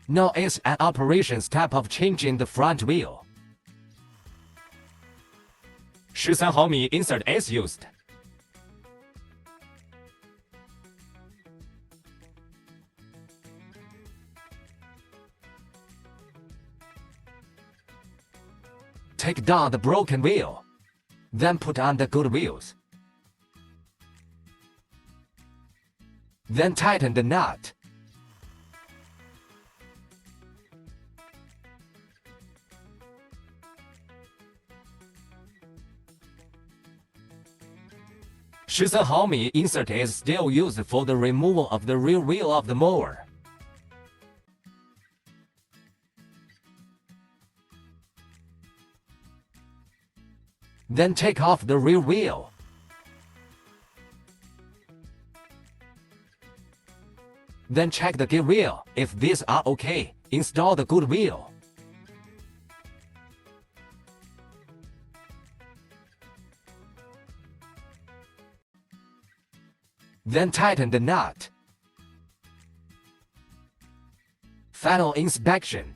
Now it's an operation step of changing the front wheel. 13毫米 insert is used. Take down the broken wheel. Then put on the good wheels. Then tighten the nut. .13 毫米 insert is still used for the removal of the rear wheel of the mower. Then take off the rear wheel. Then check the gear wheel. If these are okay, install the good wheel. Then tighten the nut. Final inspection.